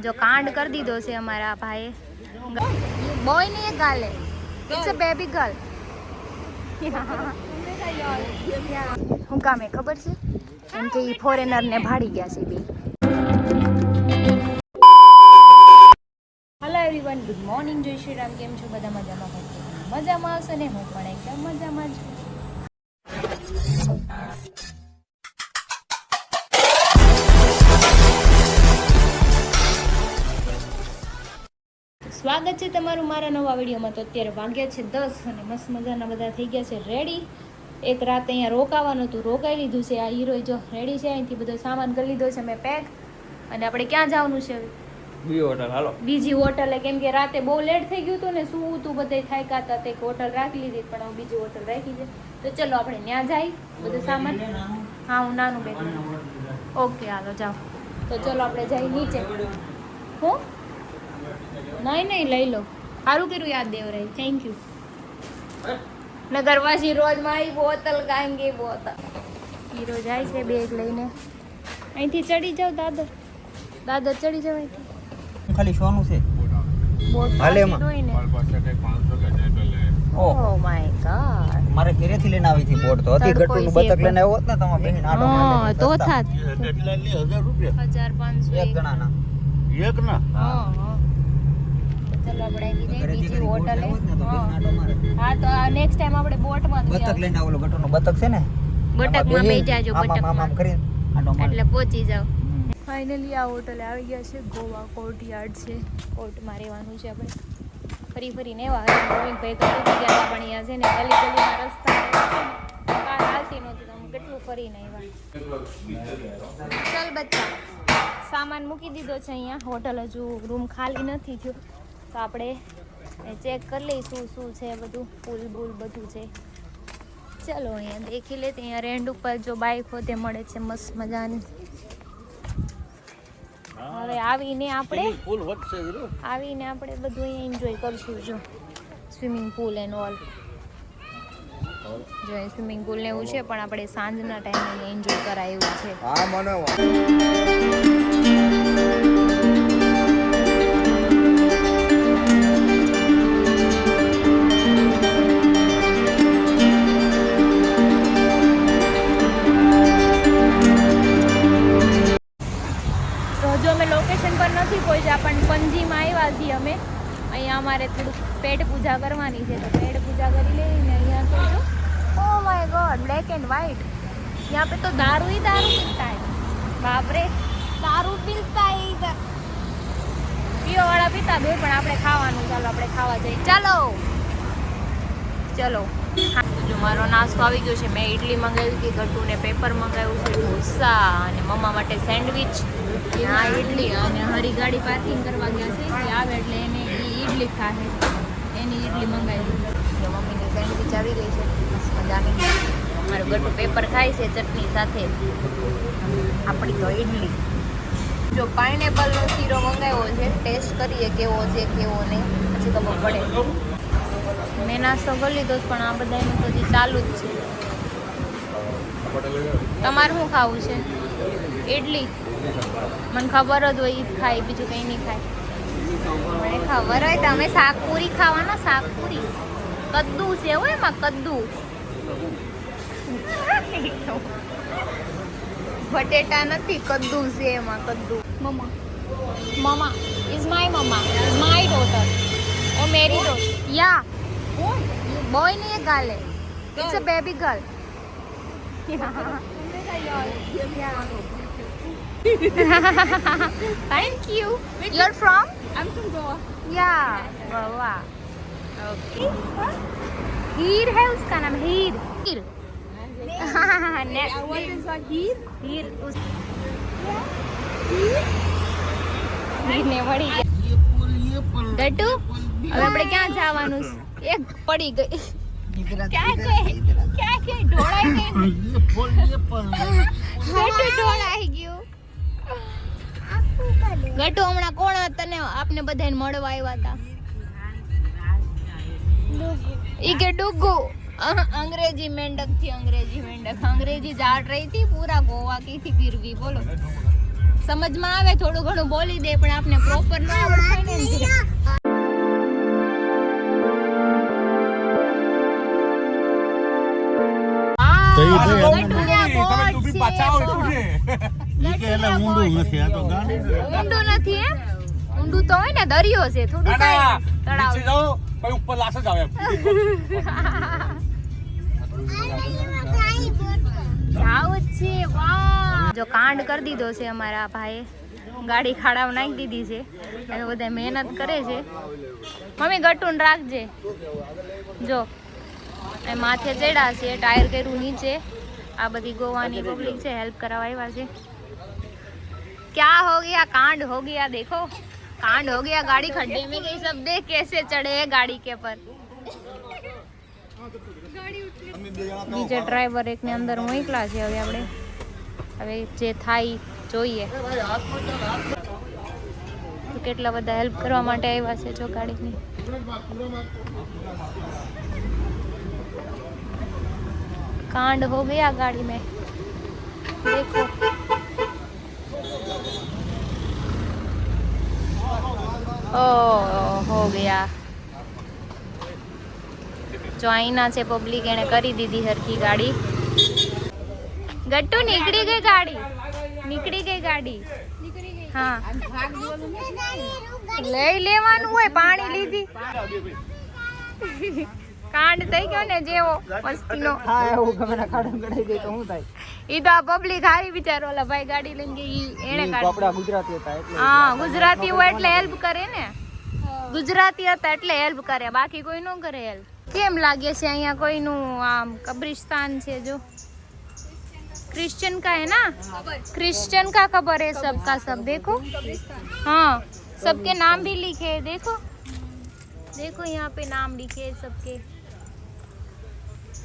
जो कांड कर दीधो से हमारा भाई बॉय नहीं है गर्ल है इट्स अ बेबी गर्ल હું કામે ખબર છે એમ કે ઈ ફોરેનર ને ભાડી ગયા છે બે હેલો એવરીવન ગુડ મોર્નિંગ જય શ્રી રામ કેમ છો બધા મજામાં હશો ને હું પણ એકદમ મજામાં છું સ્વાગત છે તમારું મારા નવા વિડીયોમાં તો અત્યારે વાગ્યા છે 10 અને મસ્ત મજાના બધા થઈ ગયા છે રેડી એક રાત અહીંયા રોકાવાનું હતું રોકાઈ લીધું છે આ હીરો જો રેડી છે અહીંથી બધો સામાન કરી લીધો છે મેં પેક અને આપણે ક્યાં જવાનું છે બીજી હોટલ હાલો બીજી હોટલે કેમ કે રાતે બહુ લેટ થઈ ગયું હતું ને શું હતું બધે થાક્યા હતા તે હોટલ રાખી લીધી પણ હવે બીજી હોટલ રાખી છે તો ચલો આપણે ત્યાં જઈ બધું સામાન હા હું નાનું બેગ ઓકે હાલો જાઓ તો ચલો આપણે જઈ નીચે હું नहीं લઈ લો સારું કર્યું યાદ દેવ રહી થેન્ક યુ નગરવાસી રોજ મારી બોતલ કાંગે બોતલ હીરો જાય છે બેગ લઈને અહીંથી ચડી જાવ દાદર ચડી જાવ અહીંથી ખાલી સોનું છે બોટ હાલે એમાં ઓહ માય ગॉड મારે ઘરેથી લઈને આવી હતી બોટ તો હતી ગટ્ટુનું બતક લઈને આવ્યો હોત ને તમાર બહેન આડો હા તો થાત કેટલા લી 1000 રૂપિયા 1500 એક જણાના એક ના હા ચલો આપણે બીજી હોટલે હા તો નેક્સ્ટ ટાઈમ આપણે બોટમાં બતક લઈને આવેલો ગટ્ટુનું બતક છે ને બટકમાં બેસી જાજો આમ બટકમાં કરીને આડો મારે એટલે પહોંચી જાવ ફાઇનલી આ હોટલે આવી ગયા છે ગોવા કોર્ટયાર્ડ છે કોર્ટમાં રહેવાનું છે આપણે ફરીને એવા ગોવિંદ ભાઈ કરી ગયા પણ અહીંયા છે ને ગલીમાં રસ્તા કાર હાલતી નહોતી તો કેટલું ફરીને આવ્યા ચાલ બચ્ચા સામાન મૂકી દીધો છે અહીંયા હોટલ હજુ રૂમ ખાલી નથી થયો તો આપણે ચેક કરી લઈશું શું છે બધું પુલ બુલ બધું છે ચલો અહીંયા દેખી લે અહીંયા રેન્ટ ઉપર જો બાઇક હોતે મળે છે મસ્ત મજાની હવે આવીને આપણે બધું અહીંયા એન્જોય કરશું જો સ્વિમિંગ પુલ એન્ડ ઓલ જો સ્વિમિંગ પુલ ને એવું છે પણ આપણે સાંજના ટાઈમે એન્જોય કરાય એવું છે હા મને લોકેશન પર નથી પહોંચ્યા પણ પંજીમાં આવ્યા છીએ અમે અહીંયા અમારે થોડુંક પેટ પૂજા કરવાની છે તો પેટ પૂજા કરી લઈને અહીંયા તો જો oh my god black and white यहाँ पे तो दारू ही दारू मिलता है बाप रे दारू पीता है इधर પીવા વાળા પીતા બે પણ આપણે ખાવાનું ચાલો આપણે ખાવા જઈએ ચાલો ચલો જો મારો નાસ્તો આવી ગયો છે મેં ઇડલી મંગાવી હતી ગટ્ટુને પેપર મંગાવ્યું છે ઢોસા અને મમ્મા માટે સેન્ડવિચ આ ઇડલી અને હરી ગાડી પાર્કિંગ કરવા ગયા છે એ આવે એટલે એને ઇડલી ખાશે એની ઇડલી મંગાવી દીધી મમ્મીની સેન્ડવિચ આવી ગઈ છે મસ્ત મજાની મારું ગટ્ટુ પેપર ખાય છે ચટણી સાથે આપણી તો ઇડલી જો પાઇનેપલનો શીરો મંગાવ્યો છે ટેસ્ટ કરીએ કેવો છે કેવો નહીં પછી ખબર પડે મેં નાસ્તો કરી લીધો પણ આ બધાનું તો હજી ચાલુ જ છે તમારે શું ખાવું છે ઇડલી મને ખબર જ હોય એ જ ખાય બીજું કંઈ નહીં ખાય મને ખબર હોય તમે શાકપુરી ખાવાના શાકપુરી કદ્દુ છે હોય એમાં કદ્દુ બટેટા નથી કદ્દુ છે એમાં કદ્દુ mumma is my mumma is my daughter oh મેરી ડોટર યા बॉय नहीं है गर्ल है it's a baby girl thank you you are from I am from Goa या गोवा ओके हीर है उसका नाम हीर हीर What is a हीर? हीर उस हीर ने मળી ગયા ગટુ હવે આપણે ક્યાં જવાનું એક પડી ગઈ क्या ढोळाई गई ગટુ ઢોળાઈ ગયું ગટુ હમણાં કોણ તને આપને બધાને મળવા આવ્યા હતા ઈ કે ડુગુ अंग्रेजी मेंढक थी अंग्रेजी जाट रही थी पूरा गोवा की थी फिर भी बोलो સમજમાં આવે થોડું ઘણું બોલી દે પણ આપને પ્રોપર ન આવડે ને તો ઈ તો એમ ઊંડું કે એટલે ઊંડું નથી આ તો ગાંડી નથી હે ઊંડું તો હોય ને દરિયો છે થોડું કાંઈ તળાવ ઉપર લાસે જ આવે જાવ છે વાહ જો કાંડ કરી દીધો છે અમારા ભાઈએ ગાડી ખાડામાં નાખી દીધી છે અને બધા મહેનત કરે છે મમ્મી ગટુન રાખજે જો એ માથે ચડ્યા છે ટાયર કર્યું નીચે આ બધી ગોવાની પબ્લિક છે હેલ્પ કરાવવા આવ્યા છે क्या हो गया कांड हो गया देखो कांड हो गया गाड़ी खड्डे में गई सब देख कैसे चढ़े हैं गाड़ी के पर બીજા ડ્રાઈવર એકને અંદર મોકલા છે હવે આપણે હવે જે થાય જોઈએ તો કેટલા બધા હેલ્પ કરવા માટે આવ્યા છે જો ગાડીની कांड हो गया गाड़ी में देखो ओ हो गया जो आईना से पब्लिक एने करी दीदी हरकी गाड़ी गट्टू निकली गई गाड़ी हाँ લઈ લેવાનું હોય પાણી લીધી કાંડ થઈ ગયો ને જેવો મસ્તીનો હા એવું ગમે ના ખાડમ કઢાઈ દે તો હું થાય ઈ તો આ પબ્લિક હારી બિચારો ઓલા ભાઈ ગાડી લઈને ગઈ એને કાઢ આપડા ગુજરાતી હતા એટલે હા ગુજરાતી હોય એટલે હેલ્પ કરે ને ગુજરાતી હતા એટલે હેલ્પ કરે બાકી કોઈ ન કરે હેલ્પ કેમ લાગે છે અહીંયા કોઈનું આમ કબ્રિસ્તાન છે જો क्रिश्चियन का है ना क्रिश्चियन का खबर है सबका सब देखो हाँ सबके नाम भी लिखे हैं देखो देखो यहाँ पे नाम लिखे हैं सबके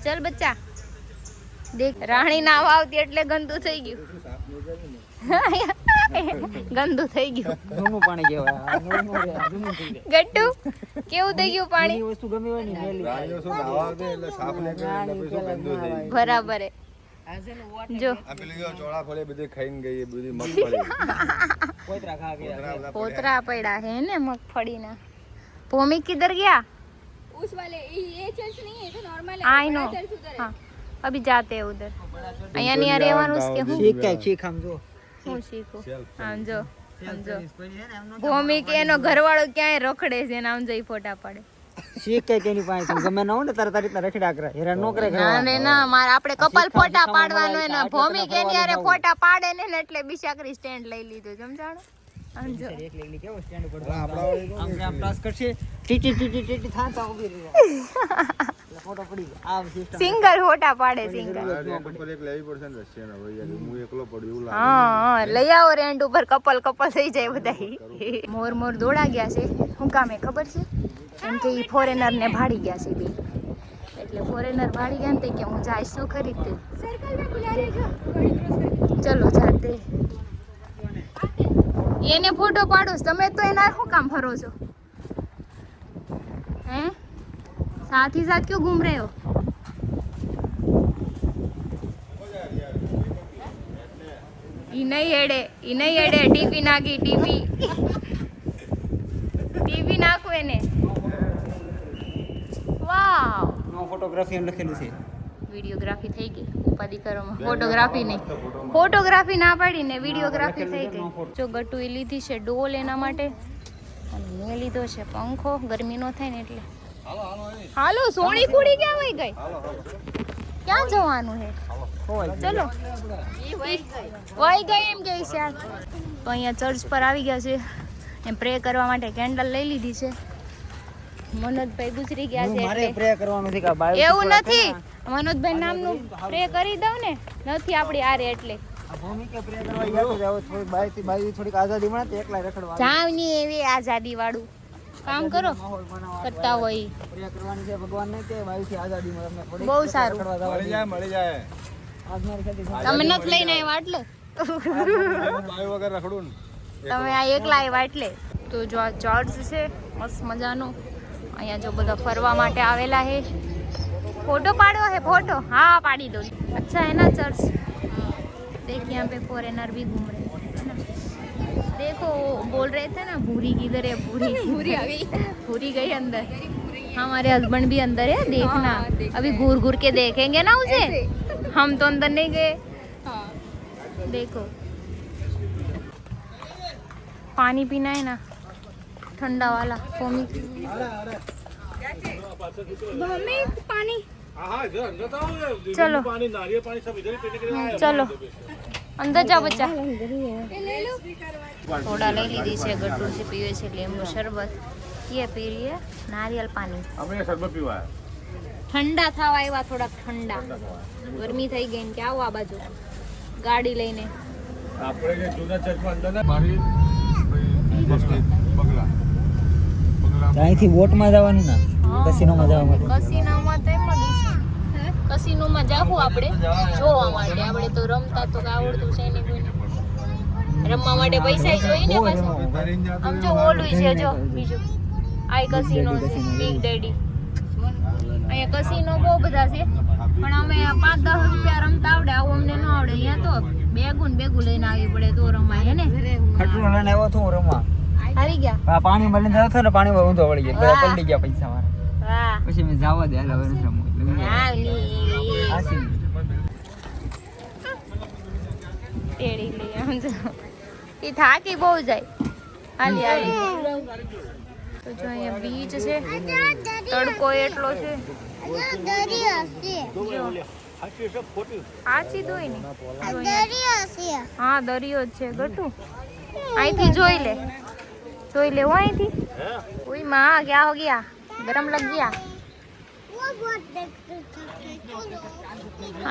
चल बच्चा देख राणी नाव आवती એટલે ગંદુ થઈ ગયું ગંદુ થઈ ગયું જૂનું પાણી કહેવાય આ નવું રે જૂનું થઈ જાય ગટ્ટુ કેવું થઈ ગયું પાણી એ વસ્તુ ગમે હોય ને મેલી ગાડીઓ શું નાવા દે એટલે સાફ ને કરે એટલે પછી શું ગંદુ થઈ જાય. બરાબર હે જો આ પેલી જો ચોળા ફળે બધી ખાઈને ગઈ એ બધી મગફળી કોઈતરા ખા ગયા પોતરા પડ્યા है ને मगफड़ी ना भूमि किधर गया उस वाले ये चर्च नहीं है तो नॉर्मल है आई नो बड़ा चर्च उधर है हाँ अभी जाते हैं उधर અહીંયા ની રહેવાનું છે હું શીખ કાય શીખ આમ જો હું શીખું આમ જો ભૂમિ કે એનો ઘરવાળો ક્યાંય રખડે છે ને આમ જઈ ફોટા પાડે શીખ કાય કેની પાસે ગમે ના હોય ને તારે તારી રીતના રખડા કરે હેરાન નો કરે ના રે ના મારે આપણે કપલ ફોટા પાડવાનો હોય ને ભૂમિ કે એની હારે ફોટા પાડે ને એટલે બિચારી સ્ટેન્ડ લઈ લીધું સમજાણો આમ જો એક લેલી કેવો સ્ટેન્ડ ઉપર આપડા વાળી આમ આમ પ્લસ કરશે ટીટી ટીટી ટીટી થાતા ઊભી રહે એટલે ફોટો પડી ગયો આમ સિસ્ટમ સિંગલ ફોટા પાડે સિંગલ રેન્ટ ઉપર એક લેવી પડશે ને રશિયાના ભાઈ યાર હું એકલો પડ્યો એવું લાગે હા લઈ આવો રેન્ટ ઉપર કપલ થઈ જાય બધા મોર મોર દોડા ગયા છે શું કામે ખબર છે એમ કે ઈ ફોરેનર ને ભાડી ગયા છે બે એટલે ફોરેનર ભાડી ગયા ને તે કે હું જાય શું ખરી તે सर्कल में बुला रहे जो गाड़ी क्रॉस करके ચલો જાતે એને ફોટો પાડો છો તમે તો એના શું કામ ફરો છો હે साथ ही साथ क्यों घूम रहे हो ઈ નહીં હેડે ટીવી નાખી ટીવી નાખો એને વાવ નો ફોટોગ્રાફી એમ લખેલું છે વિડિયોગ્રાફી થઈ ગઈ ઉપાધિ કરવામાં ફોટોગ્રાફી નહીં ફોટોગ્રાફી ના પાડી ને વિડિયોગ્રાફી થઈ ગઈ જો ગટુ એ લીધી છે ડોલ એના માટે અને મેં લીધો છે પંખો ગરમી નો થાય ને એટલે હાલો સોણી કુડી ક્યાં વઈ ગઈ ક્યાં જવાનું છે ચલો વઈ ગઈ એમ કે છે તો અહીંયા ચર્ચ પર આવી ગયા છે એમ પ્રે કરવા માટે કેન્ડલ લઈ લીધી છે મનોજભાઈ ગુજરી ગયા છે મારે એટલે પ્રે કરવાનું છે કે બાયો એવું નથી મનોજભાઈ નામનું પ્રે કરી દઉં ને નથી આપણી આરે એટલે આ ભૂમિ કે પ્રે કરવા ગયા તો જાવ થોડી બાઈ થોડીક આઝાદી મળે તો એકલા રખડવા જાવની એવી આઝાદી વાળું કામ કરો માહોલ બનાવવા કરતા હોય પ્રે કરવાની છે ભગવાનને કે બાઈ થી આઝાદી મળે અમને થોડી બહુ સારું રખડવા જવા મળી જાય મળી જાય આજ મારી સાથે તમે નથી લઈને આવ્યા એટલે બાય વગર રખડું ને તમે આ એકલા આવ્યા એટલે તો જો આ ચર્ચ છે મસ્ત મજાનો અહીંયા જો બધા ફરવા માટે આવેલા છે फोटो पाड़ो है फोटो हाँ पाड़ी दो अच्छा है ना चर्च देखिए यहाँ पे फॉरेनर भी घूम रहे हैं है ना देखो बोल रहे थे ना भूरी किधर है, भूरी पूरी आ गई भूरी गई अंदर। हमारे हस्बैंड भी अंदर है, देखना। हाँ, देखना अभी है। घूर घूर के देखेंगे ना उसे। ऐसे। हम तो अंदर नहीं गए। हाँ देखो पानी पीना है ना, ठंडा वाला कोमी। मम्मी पानी हाँ इधर अंदर था वो, चलो पानी नारियल पानी सब इधर ही पीने के लिए आए। चलो અંદર જાઓ બચ્ચા। ये ले लो થોડા લઈ લીધી છે, ગટ્ટુ છે પીવે છે લીંબુ શરબત, ये પી રહી है નારિયેલ પાણી। हमने शरबत पीवा है। ઠંડા થવા આવ્યા, થોડાક ઠંડા, ગરમી થઈ ગઈ ને કે આવો આ બાજુ ગાડી લઈને। આપણે જે જૂના ચર્ચમાં અંદર ને મારી બગલા અહીંથી બોટમાં જવાનું ના, કસીનોમાં જવા માટે. કસીનોમાં તો એમ જ છે, કસીનોમાં જાવું આપણે જોવા માટે। આપણે તો રમતા તો કઈ આવડતું છે નહીં કોઈને, રમવા માટે પૈસા જોઈએ ને પાછા। આમ જો ઓલું છે, જો બીજું આ કસીનો છે, બિગ ડેડી। અહીંયા કસીનો બહુ બધા છે, પણ અમે 5-10 રૂપિયા રમતા આવડે, આવું અમને ન આવડે। અહીંયા તો બેગું લઈને આવી પડે તો રમાય હે ને। ખટરું લઈને આવ્યો તો હું રમવા, હારી ગયા? આ પાણી મળીને જતો ને, પાણીમાં ઊંધો વળી ગયો, બધા પલટી ગયા પૈસા મારા। વાહ પછી મેં જવા દે, હાલ હવે નથી રમવું. હા, આ છે. તેડી લઈ આમ જો, એ થાકી બહુ જાય। હાલી તો જો અહીંયા બીચ છે, તડકો એટલો છે। જો આછી દોઈ ને, જો અહીંયા- હા દરિયો જ છે ગટુ। અહીંથી જોઈ લે હો, અહીંથી। ઓય માં ક્યાં હો ગયા, ગરમ લગ ગયા।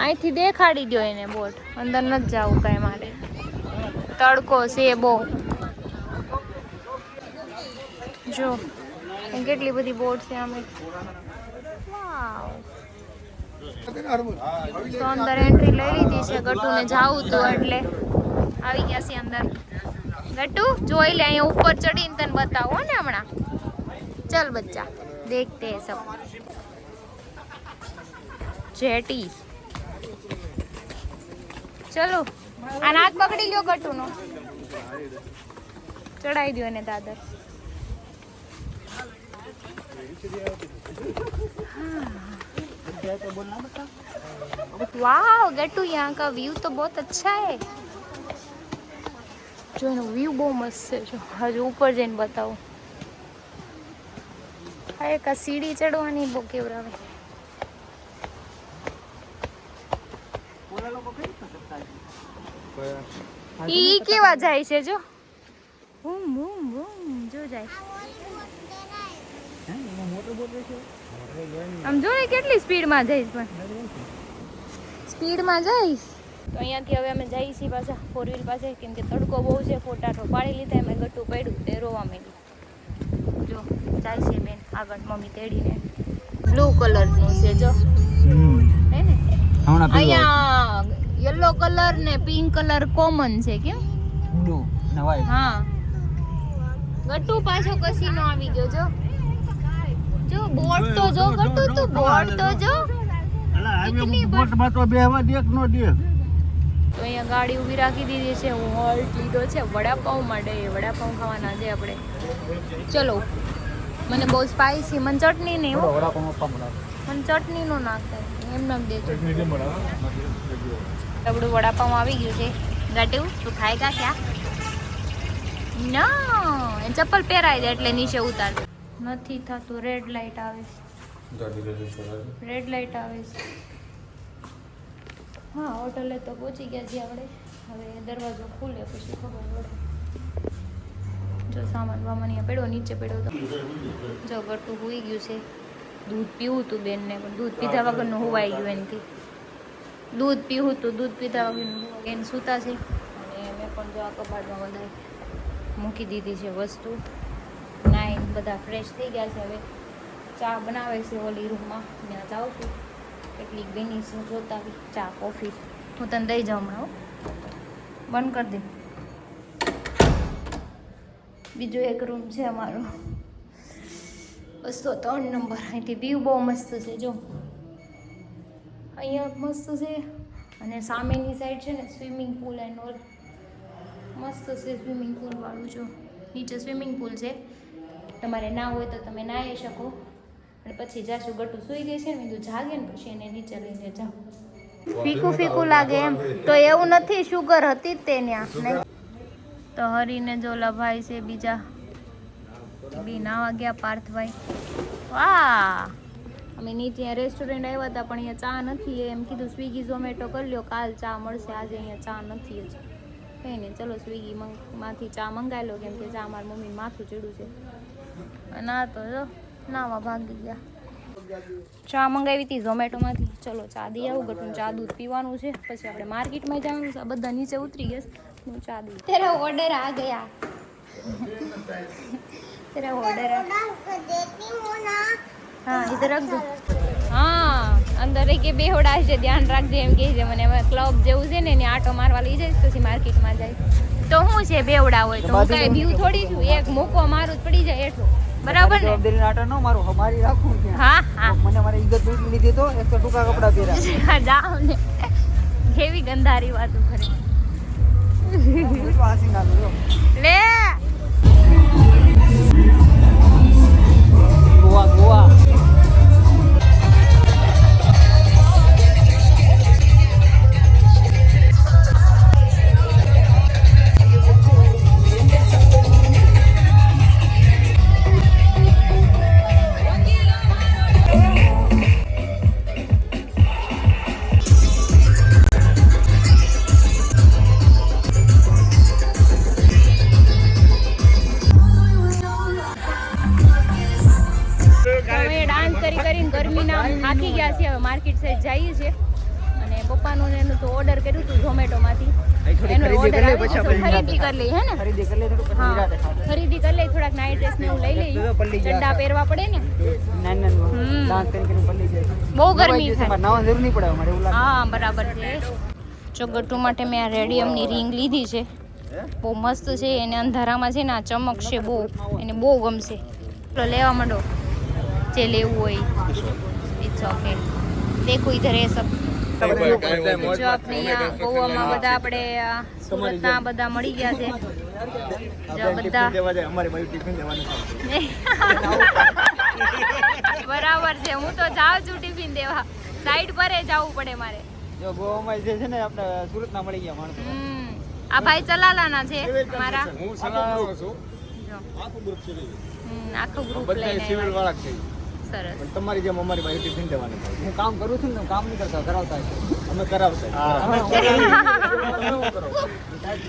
અહીંથી દેખાડી દો એને બોટ, અંદર નથી જવું કઈ મારે, તડકો છે બહુ। જો કેટલી બધી બોટ છે અમે। વાવ, તો અંદર એન્ટ્રી લઈ લીધી છે, ગટ્ટુને જાવું હતું એટલે આવી ગયા છે અંદર। ગટ્ટુ જોઈ લે, અહીંયા ઉપર ચડીને તને બતાવો ને હમણાં। चल बच्चा देखते हैं सब। जेटी चलो अनाज पकड़ी लो गट्टू नो, चढ़ाई दियो ने दादर। वाह गट्टू, यहाँ का व्यू तो बहुत अच्छा है। जो है व्यू बहुत मस्त है। जो हज ऊपर जैन बताओ, एक सीढ़ी चढ़वानी बो केवरावे। ઈ કેવા જાય છે જો, બૂમ બૂમ બૂમ જો જાય। આમ જો ને કેટલી સ્પીડમાં જઈશ, પણ સ્પીડમાં જઈશ। તો અહીંયાથી હવે અમે જઈએ છીએ પાછા 4 વ્હીલ પાસે, કેમ કે તડકો બહુ છે। ફોટા તો પાડી લીધા, એમાં ગટ્ટુ પડ્યું તે રોવા માંડી। જો જાય છે બેન આગળ, મમ્મી તેડીને। બ્લુ કલરનું છે જો, હે ને? અહીંયા યલો કલર ને પિંક કલર કોમન છે, કેમ? બ્લુ નવાઈ। હા ગટ્ટુ પાછો કસીનો આવી ગયો જો, જો બોટ તો જો ગટ્ટુ, તું બોટ તો જો। બોટમાં તો બેહવા દે કે નો દે। તો અહીંયા ગાડી ઊભી રાખી દીધી છે, હું હોલ્ટ લીધો છે વડાપાઉં માટે। વડાપાઉં ખાવાના છે આપણે, ચલો। મને બહુ સ્પાઈસી, મને ચટણી નહીં હો, મને ચટણી નો નાખતા, એમ નામ દેજો। આપણું વડાપાઉં આવી ગયું છે। ગટ્ટુ તું ખાएगा क्या? ના, એ ચપ્પલ પહેરાઈ દે એટલે નીચે ઉતાર દે। નથી થતું, રેડ લાઈટ આવે છે, રેડ લાઈટ આવે છે। હા હોટલે તો પહોંચી ગયા છીએ આપણે, હવે દરવાજો ખુલે પછી ખબર પડે। જો સામાન વામાન અહીંયા પડ્યો, નીચે પડ્યો તો જો ગટ્ટુ હોઈ ગયું છે। દૂધ પીવું હતું બેનને, પણ દૂધ પીધા વગરનું હોવાઈ ગયું એનાથી। દૂધ પીવું હતું, દૂધ પીધા વગરનું બેન સૂતા છે। અને મેં પણ જો આ કબાટમાં બધા મૂકી દીધી છે વસ્તુ। નાઈન બધા ફ્રેશ થઈ ગયા છે। હવે ચા બનાવે છે ઓલી રૂમમાં, ત્યાં જાઉં છું। કેટલીક બેની છે જોતા આવી ચા કોફી, હું તને દઈ જાઉં હમણાં। બંધ કરી દે। બીજો એક રૂમ છે અમારો, 203 નંબર। અહીંથી વ્યૂ બહુ મસ્ત છે જો, અહીંયા મસ્ત છે। અને સામેની સાઈડ છે ને સ્વિમિંગ પુલ એન્ડ ઓલ, મસ્ત છે સ્વિમિંગ પુલ વાળું જો નીચે સ્વિમિંગ પુલ છે તમારે ના હોય તો તમે નાહી શકો અને પછી જાશું ગટુ સૂઈ ગઈ છે ને બીજું જાગે ને પછી એને નીચે લઈને જાઓ ફીકું ફીકું લાગે એમ તો એવું નથી શુગર હતી જ તે ત્યાં તો હરીને જોલા ભાઈ છે બીજા બી નાવા ગયા પાર્થભાઈ વાહ અમે નીચે રેસ્ટોરન્ટ આવ્યા હતા પણ અહીંયા ચા નથી એમ કીધું સ્વિગી ઝોમેટો કરી લ્યો કાલ ચા મળશે આજે અહીંયા ચા નથી જ કંઈ નહીં ચલો સ્વિગી માંથી ચા મંગાવી લો કેમ કે ચા મારા મમ્મી માથું ચીડું છે અને આ તો જો નાવા ભાગી ગયા ચા મંગાવી હતી ઝોમેટોમાંથી ચલો ચા દઈ આવું ગટું ચા દૂધ પીવાનું છે પછી આપણે માર્કેટમાં જવાનું છે બધા નીચે ઉતરી ગયા હું ચા દઈ તેરા ઓર્ડર આ ગયા तेरा ऑर्डर है हाँ इधर रख दो हाँ અંદર કે બેહોડા છે ધ્યાન રાખજે એમ કહે છે મને ક્લબ જેવું છે ને એને આટો મારવા લઈ જાય પછી માર્કેટમાં જાય તો શું છે બેવડા હોય તો હું કઈ બીવ થોડી છું એક મૂકો મારું પડી જાય એટલું બરાબર ને જવાબદારી આટા ન મારું અમારી રાખું ત્યાં હા હા મને મારી ઇજ્જત નથી લીધી તો એક તો ટૂંકા કપડા પહેર્યા જાઓ ને કેવી ગંધારી વાતો કરે હાસી નાખું જો લે ગોવા ગોવા થાકી ગયા છે હવે માર્કેટ સાઈડ જઈએ છીએ અને પપ્પાનું ને એનું તો ઓર્ડર કર્યું હતું ઝોમેટોમાંથી એનો ઓર્ડર આવ્યો છે ખરીદી કરી લઈ હે ને ખરીદી કરી લે થોડું પછી હા નિરાતે ખાધું ખરીદી કરી લઈ થોડાક નાઇટ ડ્રેસ ને એવું લઈ લઈ ચડ્ડા પહેરવા પડે ને નાન નાન ડાન્સ કરીને પલ્લી જાય બહુ ગરમી છે થાય નાવા જરૂર નહીં પડે અમારે એવું લાગે હા બરાબર છે જો ગટ્ટુ માટે મેં આ રેડિયમની રિંગ લીધી છે બહુ મસ્ત છે એને અંધારામાં છે ને આ ચમકશે બહુ એને બહુ ગમશે તો લેવા માંડો જે લેવું હોય ઇટ્સ ઓકે દેખો ઇધર એ સબ જો આપણે અહીંયા ગોવામાં બધા આપણે સુરતના બધા મળી ગયા છે જો બધા બરાબર છે હું તો જાઉં છું ટિફિન દેવા સાઈડ પર જવું પડે મારે જો ગોવામાં જે છે ને આપણે સુરતના મળી ગયા માણસો આ ભાઈ ચલાલાના છે મારા હું સલાહ છું જો આખું ગ્રુપ છે આખું ગ્રુપ બધા લઈને સિવિલ આવ્યા. વાળા છે સરસ પણ તમારી જેમ અમારી પાસે ટિફિન દેવાનું થાય હું કામ કરું છું ને હું કામ નહીં કરતા કરાવતા છે અમે કરાવતા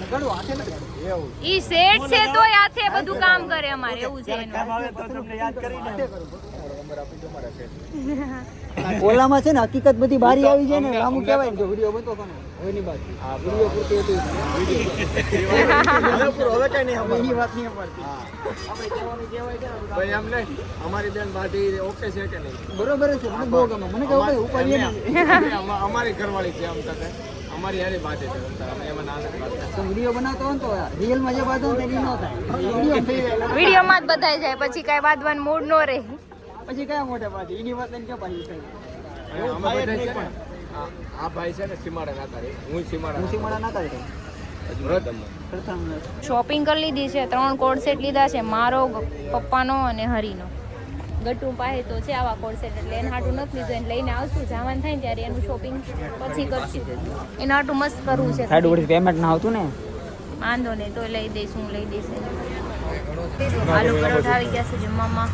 ઘણું હાથે લગાડે એવું ઈ શેઠ છે તોય હાથે બધું કામ કરે અમારે એવું છે એનું અમારે આપી દો મારા છે ઓલામાં છે ને હકીકત બધી બારી આવી જાય ને રામુ કહેવાય ને જો વિડીયો બતો કોને એની વાત હા વિડીયો પૂરતી હતી હવે કઈ નહીં એની વાત નહીં પડતી આપણે કહેવાનું કહેવાય છે ને ભાઈ એમ નહીં અમારી બેન બાટી ઓકે છે કે નહીં બરોબર છે મને બહુ ગમે મને કહું કે ઉપાડીએ ને અમારી ઘરવાળી છે આમ તકે અમારી હારી બાટે છે અમે એમાં ના નથી પાડતા. તો વિડીયો બનાવતો હોય ને તો રિયલમાં જે બાંધો ને એની ન થાય વિડીયો થઈ જાય વિડીયોમાં જ બતાઈ જાય પછી કાંઈ બાંધવાનું મૂડ ન રહે પછી કયા મોટા પાછી એની વાત લઈને ક્યાં પાછી થાય અને અમે બધા છે ને આ ભાઈ છે ને સીમાડા ના કરે હું સીમાડા મુસીમાડા ના કરે વ્રત પ્રથમ શોપિંગ કરી લીધી છે 3 કોડ સેટ લીધા છે મારો પપ્પાનો અને હરીનો ગટુ પાસે તો છે આવા કોડ સેટ એટલે એને હાટું નથી લીધું એને લઈને આવશું જવાનું થાય ને ત્યારે એનું શોપિંગ પછી કરશું એને હાટું મસ્ત કરવું છે સાઈડ ઉપરથી પેમેન્ટ ના આવતું ને વાંધો નહીં તો લઈ દઈશ હું લઈ દઈશ આલુ પરોઠા આવી ગયા છે જમવામાં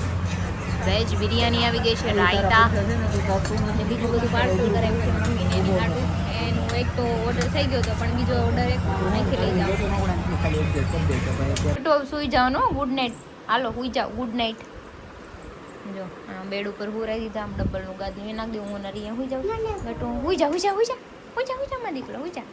વેજ બિરયાની આવી ગઈ છે રાયતા અને બીજું બધું પાર્સલ કરાવ્યું છે મમ્મીને એની હાટું એનું એક તો ઓર્ડર થઈ ગયો હતો પણ બીજો ઓર્ડર એક અહીંથી લઈ જાઓ તો સુઈ જાઓ નો ગુડ નાઇટ હાલો સુઈ જાઓ ગુડ નાઇટ જો બેડ ઉપર હુરાઈ દીધા આમ ડબલનું ગાદલું એ નાખી દઉં હું નરી સુઈ જાઉં ગટું સુઈ જા સુઈ જા સુઈ જા સુઈ જા સુઈ જા માં દીકરો સુઈ જા